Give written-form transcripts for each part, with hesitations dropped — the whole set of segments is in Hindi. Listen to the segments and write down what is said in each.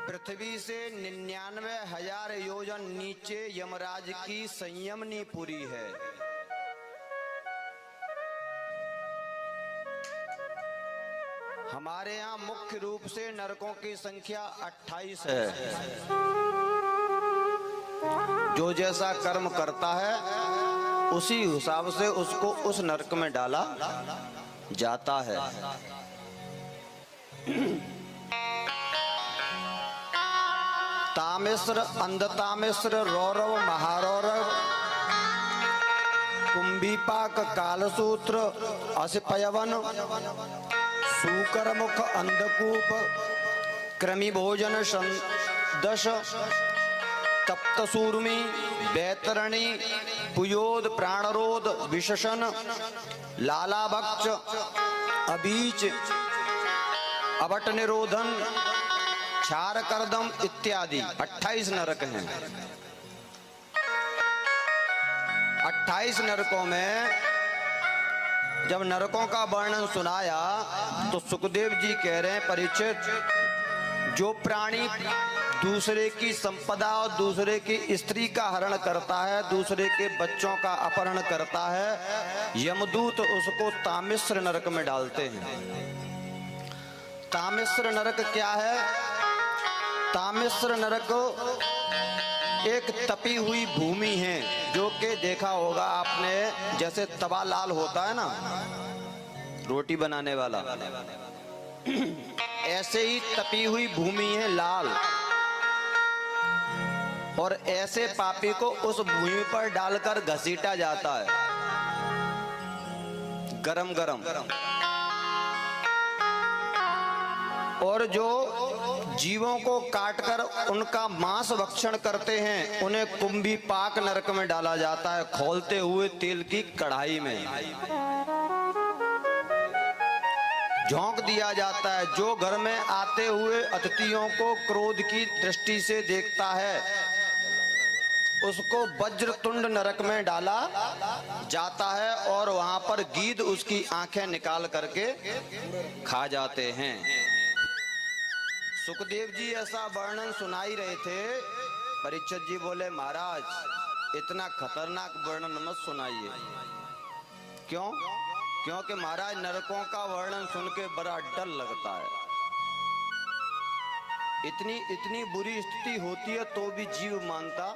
पृथ्वी से 99,000 योजन नीचे यमराज की संयमनी पुरी है। हमारे यहाँ मुख्य रूप से नरकों की संख्या 28 है। जो जैसा कर्म करता है उसी हिसाब से उसको उस नरक में डाला जाता है। तामिश्र, अंधतामिश्र, रौरव, महारौरव, कुंभीपाक, कालसूत्र, असिपयवन, सूकरमुख, अंधकूप, कृमिभोजन, दश, तप्तसूर्मी, बैतरणी, पुयोद, प्राणरोध, विशसन, लालाभक्ष, अबीच, अवट निरोधन, क्षार करदम इत्यादि 28 नरक हैं। 28 नरकों में जब नरकों का वर्णन सुनाया तो सुखदेव जी कह रहे हैं, परीक्षित, जो प्राणी दूसरे की संपदा और दूसरे की स्त्री का हरण करता है, दूसरे के बच्चों का अपहरण करता है, यमदूत उसको तामिश्र नरक में डालते हैं। तामिश्र नरक क्या है? तामिश्र नरक एक तपी हुई भूमि है, जो कि देखा होगा आपने, जैसे तवा लाल होता है ना, रोटी बनाने वाला, ऐसे ही तपी हुई भूमि है लाल, और ऐसे पापी को उस भूमि पर डालकर घसीटा जाता है गरम गरम। और जो जीवों को काटकर उनका मांस भक्षण करते हैं उन्हें कुंभीपाक नरक में डाला जाता है, खौलते हुए तेल की कढ़ाई में झोंक दिया जाता है। जो घर में आते हुए अतिथियों को क्रोध की दृष्टि से देखता है उसको वज्रतुंड नरक में डाला जाता है, और वहां पर गीध उसकी आंखें निकाल करके खा जाते हैं। सुखदेव जी ऐसा वर्णन सुनाई रहे थे। परीक्षित जी बोले, महाराज इतना खतरनाक वर्णन मत सुनाइए। क्यों? क्योंकि महाराज नरकों का वर्णन सुन के बड़ा डर लगता है। इतनी बुरी स्थिति होती है तो भी जीव मानता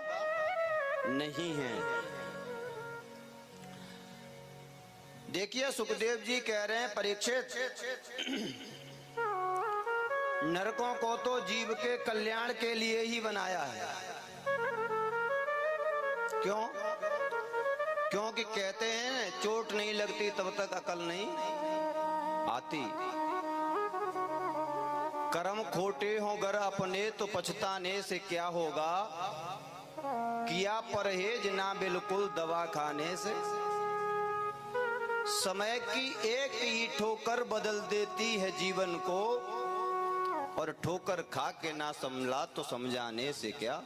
नहीं है। देखिए सुखदेव जी कह रहे हैं, परीक्षित, नरकों को तो जीव के कल्याण के लिए ही बनाया है। क्यों? क्योंकि कहते हैं चोट नहीं लगती तब तक अकल नहीं आती। कर्म खोटे हो गर अपने तो पछताने से क्या होगा, किया परहेज ना बिल्कुल दवा खाने से। समय की एक ही ठोकर बदल देती है जीवन को, और ठोकर खा के ना संभला तो समझाने से क्या।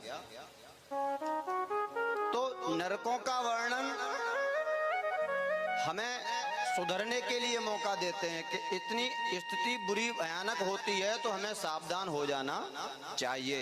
तो नरकों का वर्णन हमें सुधरने के लिए मौका देते हैं कि इतनी स्थिति बुरी भयानक होती है तो हमें सावधान हो जाना चाहिए।